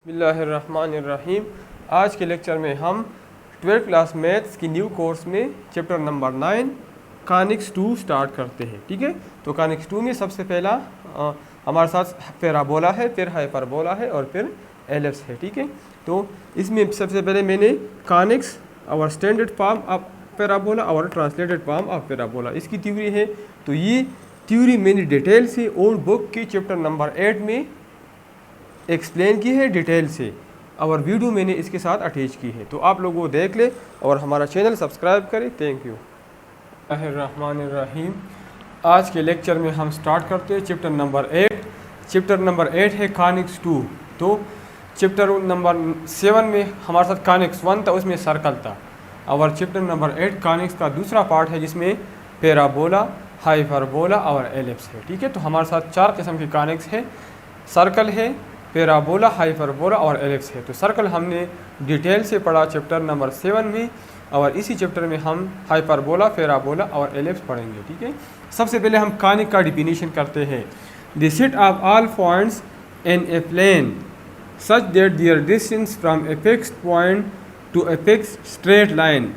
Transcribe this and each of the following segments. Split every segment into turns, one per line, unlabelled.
बिस्मिल्लाहिर्रहमानिर्रहीम। आज के लेक्चर में हम 12th क्लास मैथ्स की न्यू कोर्स में चैप्टर नंबर 9 कॉनिक्स 2 स्टार्ट करते हैं। ठीक है, तो कॉनिक्स 2 में सबसे पहला हमारे साथ पैराबोला है, फिर हाइपरबोला है और फिर एलिप्स है। ठीक है, तो इसमें सबसे पहले मैंने कॉनिक्स और स्टैंडर्ड फॉर्म ऑफ पैराबोला और ट्रांसलेटेड फॉर्म ऑफ पैराबोला इसकी थ्योरी है। तो ये थ्योरी मैंने डिटेल से ओल्ड बुक की चैप्टर नंबर 8 में एक्सप्लेन की है डिटेल से, और वीडियो मैंने इसके साथ अटैच की है, तो आप लोग वो देख ले और हमारा चैनल सब्सक्राइब करें। Thank you. बिस्मिल्लाहिर्रहमानिर्रहीम। आज के लेक्चर में हम स्टार्ट करते हैं चैप्टर नंबर 8। चैप्टर नंबर 8 है कॉनिक्स 2। तो चैप्टर नंबर 7 में हमारे साथ कॉनिक्स 1 था, उसमें सर्कल था, और चैप्टर नंबर 8 कॉनिक्स का दूसरा पार्ट है जिसमें पैराबोला, हाइपरबोला और एलिप्स है। ठीक है, तो हमारे साथ 4 किस्म के कॉनिक्स है, सर्कल है, पैराबोला, हाइपरबोला और एलिप्स है। तो सर्कल हमने डिटेल से पढ़ा चैप्टर नंबर 7 में, और इसी चैप्टर में हम हाइपरबोला, पैराबोला और एलिप्स पढ़ेंगे। ठीक है, सबसे पहले हम कॉनिक का डिफिनीशन करते हैं। The set of all points in a plane such that their distance from a fixed point to a fixed straight line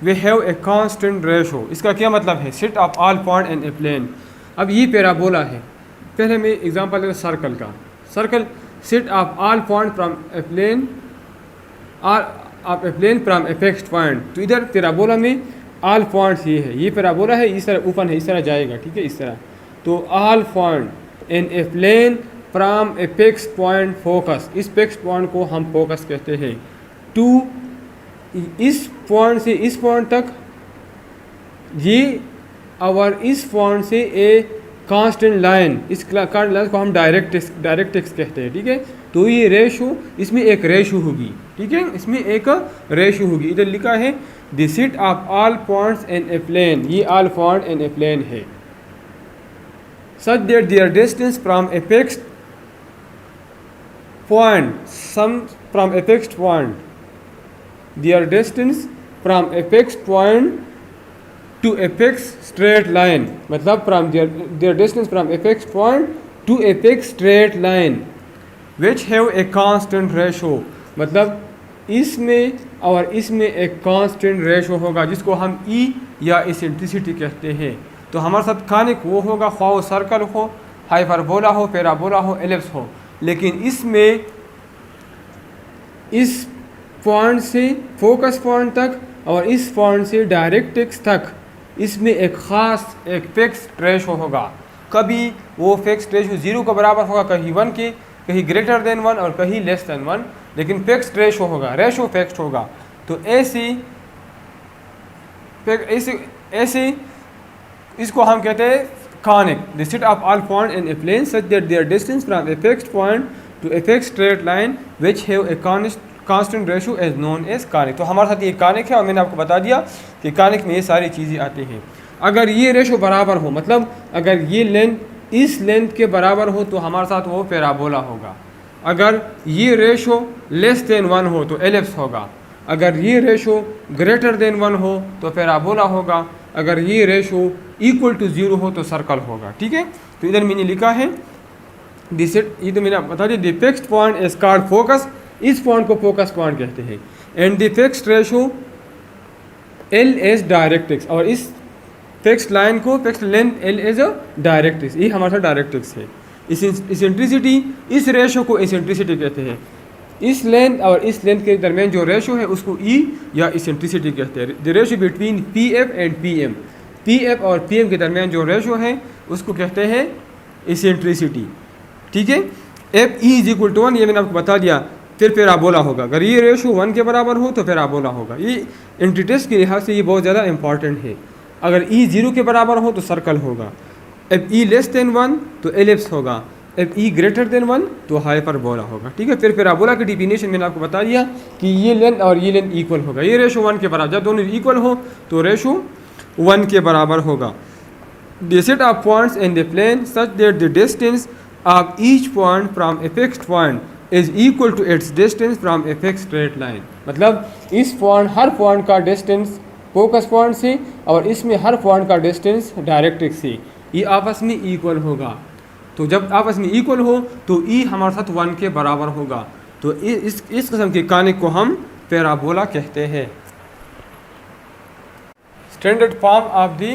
they have a constant ratio. इसका क्या मतलब है? Set of all point in a plane. अब ये parabola है, पहले मैं example लेता सर्कल का। Circle set of all point from a plane from a fixed point. तो इधर पैराबोला में ऑल पॉइंट्स ये है, ये पैराबोला है, इस तरह ओपन है, इस तरह जाएगा। ठीक है, इस तरह। तो all point in a plane from a fixed point focus, इस फिक्स्ड पॉइंट को हम फोकस कहते हैं। टू इस पॉइंट से इस पॉइंट तक ये, और इस पॉइंट से ए कांस्टेंट लाइन, इस कांस्टेंट लाइन को हम डायरेक्ट्रिक्स कहते हैं। ठीक है, तो ये रेशो, इसमें एक रेशो होगी। ठीक है, इसमें एक रेशो होगी। इधर लिखा है the set of all points in a plane, ये all point in a plane है, such that their distance from a fixed point, sum from a fixed point, their distance from a fixed point to a fixed straight line, मतलब from their distance from a fixed point to a fixed straight line which have a constant ratio, मतलब इसमें और इसमें एक constant ratio होगा जिसको हम E या इसेंट्रिसिटी कहते हैं। तो हमारे साथ कॉनिक वो होगा, ख्वाह वो सर्कल हो, हाइपरबोला हो, पैराबोला हो, एलिप्स हो, लेकिन इसमें इस पॉइंट से फोकस पॉइंट तक और इस पॉइंट से डायरेक्ट्रिक्स तक इसमें एक ख़ास एक फिक्स्ड रेशो होगा। कभी वो फिक्स्ड रेशो 0 के बराबर होगा, कहीं 1 के, कहीं ग्रेटर देन 1 और कहीं लेस देन 1, लेकिन फिक्स्ड रेशो होगा, रेशो फिक्स्ड होगा। तो ऐसे इसको हम कहते हैं conic. The set of all point in a plane such that their distance from a fixed point to a fixed straight line which have a constant ratio as known as conic. तो हमारे साथ ये conic है, और मैंने आपको बता दिया कि कॉनिक में ये सारी चीज़ें आती हैं। अगर ये रेशो बराबर हो, मतलब अगर ये लेंथ इस लेंथ के बराबर हो तो हमारे साथ वो पैराबोला होगा। अगर ये रेशो लेस देन 1 हो तो एलिप्स होगा। अगर ये रेशो ग्रेटर देन 1 हो तो पैराबोला होगा। अगर ये रेशो इक्वल टू 0 हो तो सर्कल होगा। ठीक है, तो इधर मैंने लिखा है दिसेट, ये तो मैंने बता दिया, the fixed point is called focus, इस पॉइंट को फोकस पॉइंट कहते हैं। And the fixed ratio L as directrix, और इस फिक्स्ड लाइन को fixed length L as directrix, ये हमारे साथ डायरेक्ट्रिक्स है। इसेंट्रिसिटी, इस रेशो को इसेंट्रिसिटी कहते हैं। इस लेंथ और इस लेंथ के दरमियान जो रेशो है उसको ई या इसेंट्रिसिटी कहते हैं। The ratio between P F and P M, P F और पी एम के दरमियान जो रेशो है उसको कहते हैं इसेंट्रिसिटी। ठीक है, if e is equal to 1, ये मैंने आपको बता दिया। फिर पैराबोला होगा, अगर ये रेशो 1 के बराबर हो तो पैराबोला होगा। ये इंटीटेस्ट के लिहाज से ये बहुत ज़्यादा इंपॉर्टेंट है। अगर ई 0 के बराबर हो तो सर्कल होगा, एफ ई लेस देन 1 तो एलिप्स होगा, एफ ई ग्रेटर देन 1 तो हाइपरबोला होगा। ठीक है, फिर पैराबोला की डिफिनेशन मैंने आपको बता दिया कि ये लेंथ और ये लेंथ इक्वल होगा। ये रेशो 1 के बराबर, जब दोनों इक्वल हो तो रेशो 1 के बराबर होगा। The set of points in the plane such that the distance of each point from a fixed point is equal to its distance from a fixed straight line, मतलब इस पॉइंट, हर point का distance focus point से और इसमें हर point का distance directrix से ये आपस में इक्वल होगा। तो जब आपस में इक्वल हो तो ई हमारे साथ 1 के बराबर होगा। तो इस किस्म के कॉनिक को हम पैराबोला कहते हैं। Standard form of the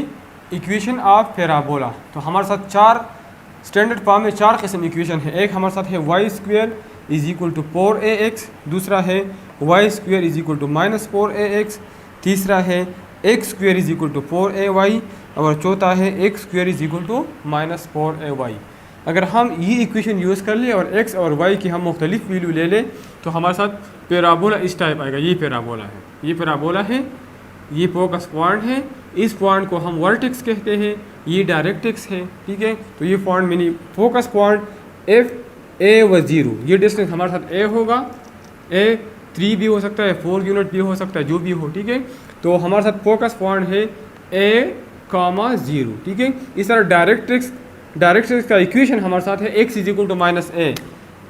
equation of parabola. तो हमारे साथ चार स्टैंडर्ड फॉर्म में चार किस्म इक्वेशन है। एक हमारे साथ है y square is equal to 4ax, दूसरा है y square is equal to -4ax, तीसरा है x square is equal to 4ay और चौथा है x square is equal to -4ay। अगर हम ये इक्वेशन यूज़ कर ले और x और y की हम मुख्तलिफ वैल्यू ले लें तो हमारे साथ पैराबोला इस टाइप आएगा। ये पैराबोला है, ये पैराबोला है, ये फोकस पॉइंट है, इस पॉइंट को हम वर्टेक्स कहते हैं, ये डायरेक्ट्रिक्स है, ठीक है। तो ये point mini focus point F A व 0, ये डिस्टेंस हमारे साथ ए होगा, ए 3 भी हो सकता है, 4 यूनिट भी हो सकता है, जो भी हो, ठीक है। तो हमारे साथ फोकस पॉइंट है ए कामा 0, ठीक है। इस तरह डायरेक्ट्रिक्स का इक्वेशन हमारे साथ है x is equal to -a,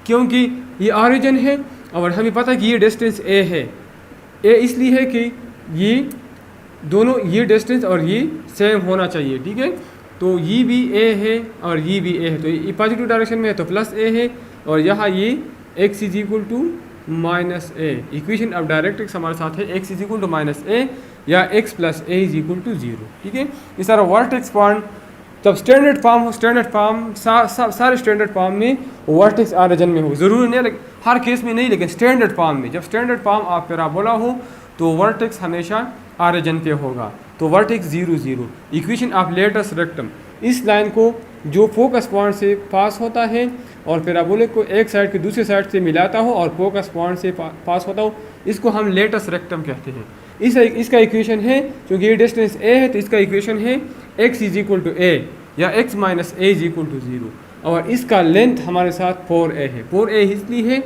क्योंकि ये ऑरिजिन है और हमें पता है कि ये डिस्टेंस a है। a इसलिए है कि ये दोनों, ये डिस्टेंस और ये सेम होना चाहिए, ठीक है। तो ये भी a है और ये भी a है, तो ये पॉजिटिव डायरेक्शन में है तो प्लस a है, और यहाँ ये x is equal to -a। Equation of directrix हमारे साथ है x is equal to -a या x plus a is equal to 0, ठीक है। इस तरह वर्टेक्स पॉइंट तब स्टैंडर्ड फॉर्म हो, स्टैंडर्ड फॉर्म सारे स्टैंडर्ड फॉर्म में वर्टेक्स ऑरिजिन में हो, ज़रूरी नहीं लेकिन हर केस में नहीं, लेकिन स्टैंडर्ड फॉर्म में, जब स्टैंडर्ड फॉर्म आप पैराबोला हो तो वर्टेक्स हमेशा ऑरिजिन पे होगा। तो vertex 0 0। Equation of latus rectum, इस लाइन को जो फोकस पॉइंट से पास होता है और पैराबोले को एक साइड के दूसरे साइड से मिलाता हो और फोकस पॉइंट से पास होता हो, इसको हम लेटस रेक्टम कहते हैं। इसका इक्वेशन है, क्योंकि ये डिस्टेंस a है तो इसका इक्वेशन है x is equal to a या x minus a is equal to 0, और इसका लेंथ हमारे साथ 4a है। 4a इसलिए है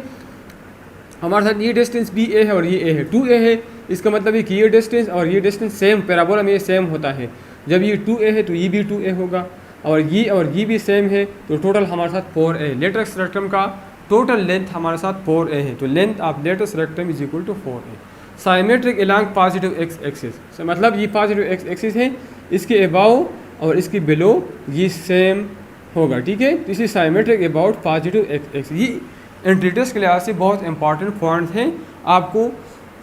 हमारे साथ ये डिस्टेंस भी a है और ये a है, 2a है, इसका मतलब है कि ये डिस्टेंस और ये डिस्टेंस सेम, पैराबोला में ये सेम होता है। जब ये 2a है तो ये भी 2a होगा, और ये भी सेम है, तो टोटल हमारे साथ 4a। लेटस रेक्टम का टोटल लेंथ हमारे साथ 4a है, तो length of latus rectum is equal to 4a। Symmetric along positive x axis, मतलब ये पॉजिटिव एक्स एक्सिस है, इसके अबाव और इसके बिलो ये सेम होगा, ठीक है। तो इसी symmetric about positive x axis, ये एंट्रीटेस के लिहाज से बहुत इंपॉर्टेंट पॉइंट हैं, आपको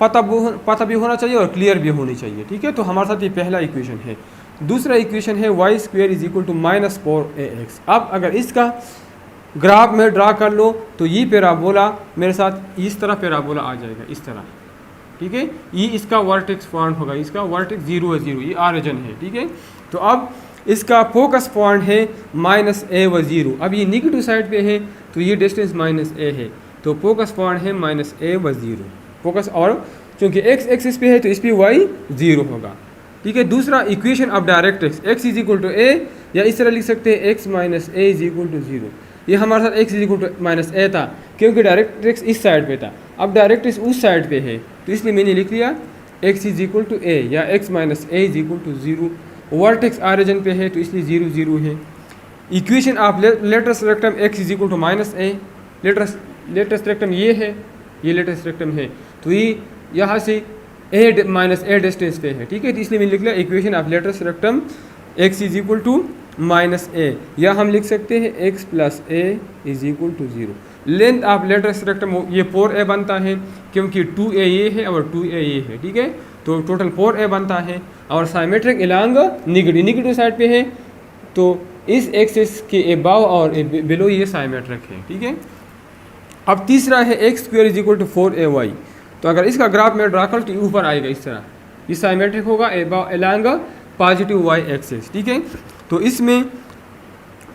पता भी होना चाहिए और क्लियर भी होनी चाहिए, ठीक है। तो हमारे साथ ये पहला इक्वेशन है। दूसरा इक्वेशन है y square is equal to -4ax। अब अगर इसका ग्राफ में ड्रा कर लो तो ये पैराबोला मेरे साथ इस तरह पैराबोला आ जाएगा, इस तरह, ठीक है। ये इसका वर्टेक्स पॉइंट होगा, इसका वर्टेक्स 0 है, 0 ये ऑरिजिन है, ठीक है। तो अब इसका फोकस पॉइंट है -a व 0। अब ये नेगेटिव साइड पे है तो ये डिस्टेंस -a है, तो फोकस पॉइंट है -a व 0 फोकस, और क्योंकि x एक्सिस पे है तो इस पर y 0 होगा, ठीक है। दूसरा equation of directrix x is equal to a, या इस तरह लिख सकते हैं x minus a is equal to 0। ये हमारे साथ x is equal to -a था क्योंकि डायरेक्ट्रिक्स इस साइड पे था, अब डायरेक्ट्रिक्स उस साइड पे है तो इसलिए मैंने लिख लिया x is equal to a या x minus a is equal to 0। Vertex origin पे है तो इसलिए 0 0 है। Equation of latus rectum x is equal to -a, latus rectum ये है, ये लेटस रेक्टम है, तो ये यहाँ से a माइनस a डिस्टेंस पे है, ठीक है। तो इसलिए मैंने लिख लिया equation of latus rectum x is equal to -a, या हम लिख सकते हैं x plus a is equal to 0। Length of latus rectum ये 4a बनता है क्योंकि 2a ये है और 2a ये है, ठीक है। तो टोटल 4a बनता है, और साइमेट्रिक अलॉन्ग निगेटिव साइड पे है तो इस एक्सिस के अबाव और बिलो ये साइमेट्रिक है, ठीक है। अब तीसरा है x square is equal to 4ay। तो अगर इसका ग्राफ में ड्रा कर तो ऊपर आएगा इस तरह, ये साइमेट्रिक होगा अलॉन्ग पॉजिटिव y एक्सिस, ठीक है। तो इसमें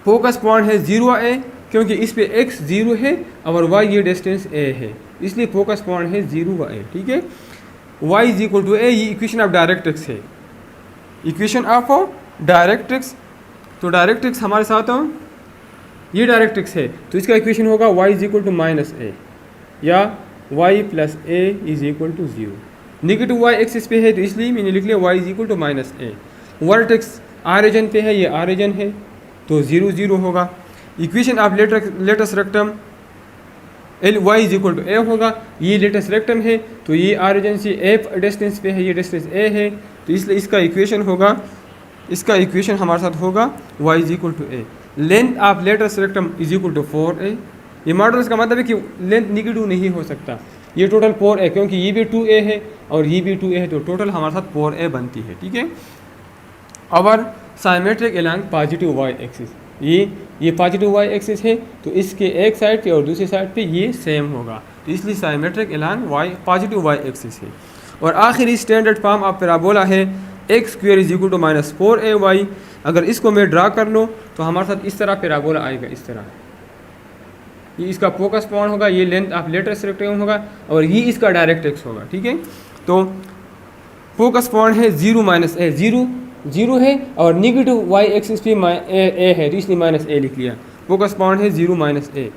फोकस पॉइंट है 0a क्योंकि इस पे x 0 है और y ये डिस्टेंस a है, इसलिए फोकस पॉइंट है 0 व a, ठीक है। y is equal to a, ये इक्वेशन ऑफ डायरेक्ट्रिक्स है, इक्वेशन ऑफ डायरेक्ट्रिक्स। तो डायरेक्ट्रिक्स हमारे साथ ये डायरेक्ट्रिक्स है तो इसका इक्वेशन होगा y is equal to -a या y plus a is equal to 0। Negative y axis पे है तो इसलिए मैंने लिख लिया y is equal to -a। Vertex origin पे है, ये ऑरिजिन है तो 0 0 होगा। Equation of latus rectum y is equal to a होगा, ये लेटस रेक्टम है तो ये ऑरिजिन से a डिस्टेंस पे है, ये डिस्टेंस a है, तो इसलिए इसका इक्वेशन होगा, इसका इक्वेशन हमारे साथ होगा y is equal to a। Length of latus rectum is equal to 4a, ये मॉडुलस का मतलब है कि लेंथ निगेटिव नहीं हो सकता। ये टोटल 4a, क्योंकि ये भी 2a है और ये भी 2a है, तो टोटल हमारे साथ 4a बनती है। ठीक है, और symmetric along positive y axis, ये पॉजिटिव वाई एक्सिस है, तो इसके एक साइड पे और दूसरी साइड पे ये सेम होगा, तो इसलिए symmetric along y positive y axis है। और आखिरी स्टैंडर्ड फॉर्म ऑफ पैराबोला है x square is equal to minus 4ay। अगर इसको मैं ड्रा कर लूँ तो हमारे साथ इस तरह पैराबोला आएगा, इस तरह। ये इसका फोकस पॉइंट होगा, ये लेंथ ऑफ लेटेस्ट रेक्टेंगल होगा और ये इसका डायरेक्ट एक्स होगा। ठीक है, तो फोकस पॉइंट है 0 माइनस ए, 0 है और निगेटिव वाई एक्सिस पे ए है, तो इसलिए माइनस ए लिख लिया। फोकस पॉइंट है 0 minus a.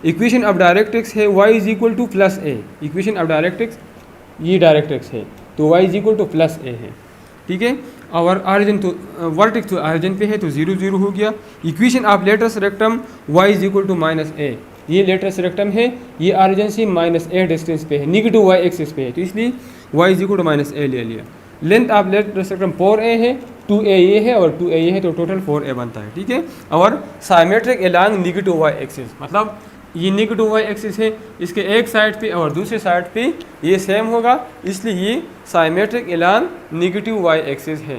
Equation of directrix है y is equal to plus a. Equation of directrix, ये डायरेक्ट एक्स है, तो y is equal to plus a है। ठीक है, और ऑरिजिन तो वर्टेक्स तो ऑरिजिन पे है, तो 0 0 हो गया। Equation of latus rectum y is equal to minus a. ये लेटेस्ट रेक्टम है, ये ऑरिजिन से माइनस ए डिस्टेंस पे है, निगेटिव वाई एक्सिस पे है, तो इसलिए y is equal to minus a ले लिया। Length of latus rectum 4a है, 2a ये है और 2a ये है, तो टोटल 4a बनता है। ठीक है, और symmetric along negative Y axis, मतलब ये निगेटिव वाई एक्सिस है, इसके एक साइड पे और दूसरे साइड पे ये सेम होगा, इसलिए ये symmetric along negative Y axis है।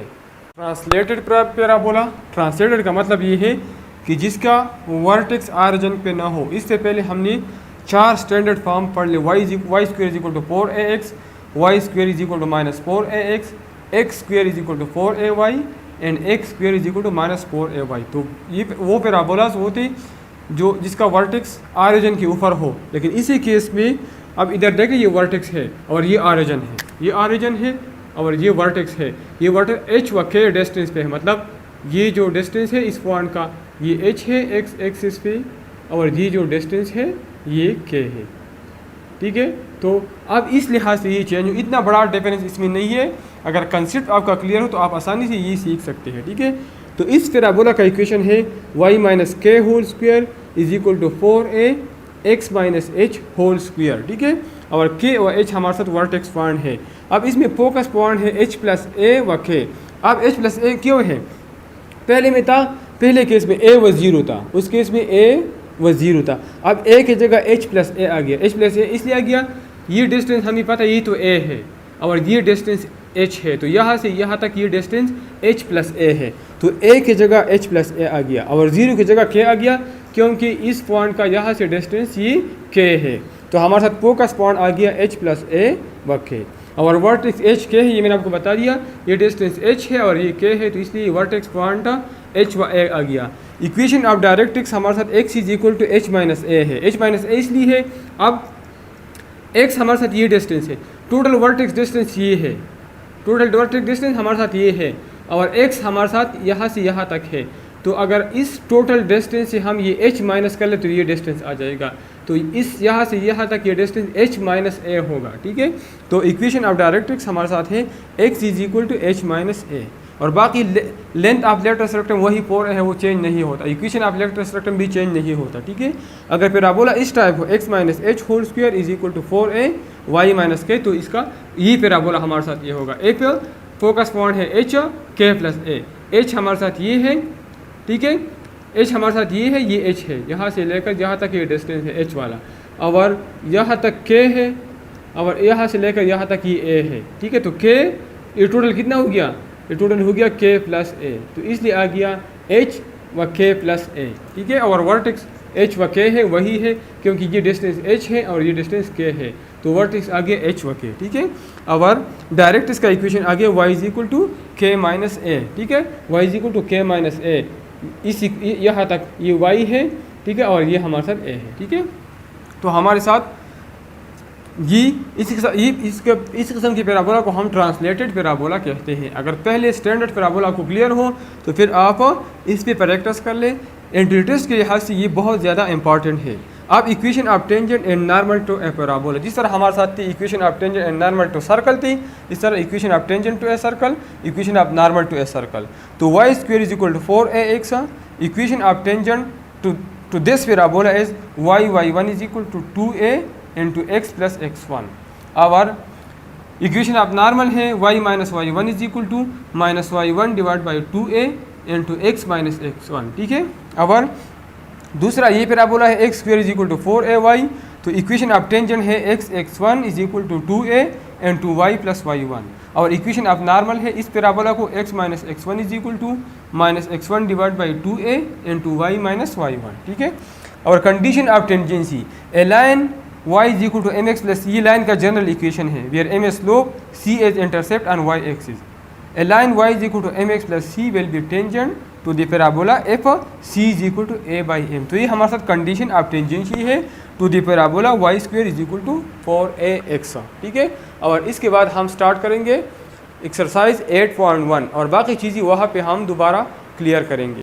ट्रांसलेटेड पैराबोला, ट्रांसलेटेड का मतलब ये है कि जिसका वर्टेक्स ऑरिजिन पे ना हो। इससे पहले हमने 4 स्टैंडर्ड फॉर्म पढ़ लिए, Y square is equal to 4ax, Y square is equal to minus 4ax, X square is equal to 4ay and X square is equal to minus 4ay। तो ये वो पैराबोलास होते जो जिसका वर्टेक्स ऑरिजिन के ऊपर हो। लेकिन इसी केस में अब इधर देखिए, ये वर्टेक्स है और ये ऑरिजिन है, ये ऑरिजिन है और ये वर्टेक्स है। ये वर्टेक्स h व k डिस्टेंस पे है, मतलब ये जो डिस्टेंस है इस पॉइंट का, ये h है x एक्सिस पे और ये जो डिस्टेंस है ये k है। ठीक है, तो अब इस लिहाज से ये चेंज हो, इतना बड़ा डिफरेंस इसमें नहीं है। अगर कंसेप्ट आपका क्लियर हो तो आप आसानी से ये सीख सकते हैं। ठीक है, तो इस पैराबोला का इक्वेशन है y माइनस के whole square is equal to 4a x minus h whole square. ठीक है, और k और h हमारे साथ वर्टेक्स पॉइंट है। अब इसमें फोकस पॉइंट है h प्लस a व k। अब h प्लस a क्यों है? पहले में था, पहले केस में a व 0 था, उस केस में a व 0 था। अब a की जगह h प्लस a आ गया। h प्लस a इसलिए आ गया, ये डिस्टेंस हमें पता है ये तो a है और ये डिस्टेंस h है, तो यहाँ से यहाँ तक ये डिस्टेंस h प्लस a है, तो a की जगह h प्लस a आ गया और 0 की जगह k आ गया, क्योंकि इस पॉइंट का यहाँ से डिस्टेंस ये k है। तो हमारे साथ फोकस पॉइंट आ गया h प्लस a व k, और वर्टेक्स h k है, ये मैंने आपको बता दिया, ये डिस्टेंस h है और ये k है, तो इसलिए वर्टेक्स पॉइंट h व a आ गया। इक्वेशन ऑफ डायरेक्ट्रिक्स हमारे साथ x is equal to h minus a है। h माइनस a इसलिए है, अब x हमारे साथ ये डिस्टेंस है, टोटल वर्टेक्स डिस्टेंस ये है, टोटल वर्टेक्स डिस्टेंस हमारे साथ ये है और x हमारे साथ यहाँ से यहाँ तक है। तो अगर इस टोटल डिस्टेंस से हम ये h माइनस कर ले तो ये डिस्टेंस आ जाएगा, तो इस यहाँ से यहाँ तक ये डिस्टेंस h माइनस a होगा। ठीक है, तो इक्वेशन ऑफ डायरेक्ट्रिक्स हमारे साथ है x is equal to h minus a, और बाकी लेंथ ऑफ लेटेस्ट रेक्टेंगल वही 4 है, वो चेंज नहीं होता। इक्वेशन ऑफ लेटेस्ट रेक्टेंगल भी चेंज नहीं होता। ठीक है, अगर पैराबोला इस टाइप हो x minus h whole square is equal to 4a y minus k, तो इसका ये पैराबोला हमारे साथ ये होगा। एक फोकस पॉइंट है h k plus a, h हमारे साथ ये है। ठीक है, h हमारे साथ ये है, ये h है, यहाँ से लेकर यहाँ तक ये डिस्टेंस है h वाला, और यहाँ तक k है और यहाँ से लेकर यहाँ तक ये a है। ठीक है, तो k ये टोटल कितना हो गया? ये टोटल हो गया k प्लस a, तो इसलिए आ गया h व k प्लस a। ठीक है, और वर्टेक्स h व k है वही है, क्योंकि ये डिस्टेंस h है और ये डिस्टेंस k है, तो वर्टेक्स आ गया h व k। ठीक है, और डायरेक्ट इसका इक्वेशन आ गया y is equal to k minus a। ठीक है, y is equal to k minus a, इस यहाँ तक ये y है। ठीक है, और ये हमारे साथ a है। ठीक है, तो हमारे साथ इस किस्म की पैराबोला को हम ट्रांसलेटेड पैराबोला कहते हैं। अगर पहले स्टैंडर्ड पैराबोला को क्लियर हो तो फिर आप इस पे प्रैक्टिस कर लें। इंटरेस्ट के लिहाज से ये बहुत ज़्यादा इंपॉर्टेंट है। अब equation of tangent and normal to a parabola, जिस तरह हमारे साथ थी equation of tangent and normal to circle थी, इस तरह equation of tangent to a circle, equation of normal to a circle. तो y square is equal to 4ax, equation of tangent to this parabola is y1 is equal to 2a into x plus x1। और equation of normal है y minus y1 is equal to minus y1 divide by 2a into x minus x1। ठीक है, और दूसरा ये parabola है x square is equal to 4ay, तो equation of tangent है x1 is equal to 2a and 2y plus y1। और equation of normal है इस पैराबोला को x minus x1 is equal to minus x1 divide by 2a and 2y minus y1, ठीक है। और condition of tangency, a line y is equal to mx plus, ये line का general equation है, where m slope c as intercept on y axis. A line y is equal to mx plus c will be tangent to the parabola f c is equal to a by m। तो ये हमारे साथ condition of tangency है to the parabola y square is equal to 4ax, ठीक है। और इसके बाद हम स्टार्ट करेंगे एक्सरसाइज 8.1 और बाकी चीज़ें वहाँ पे हम दोबारा क्लियर करेंगे।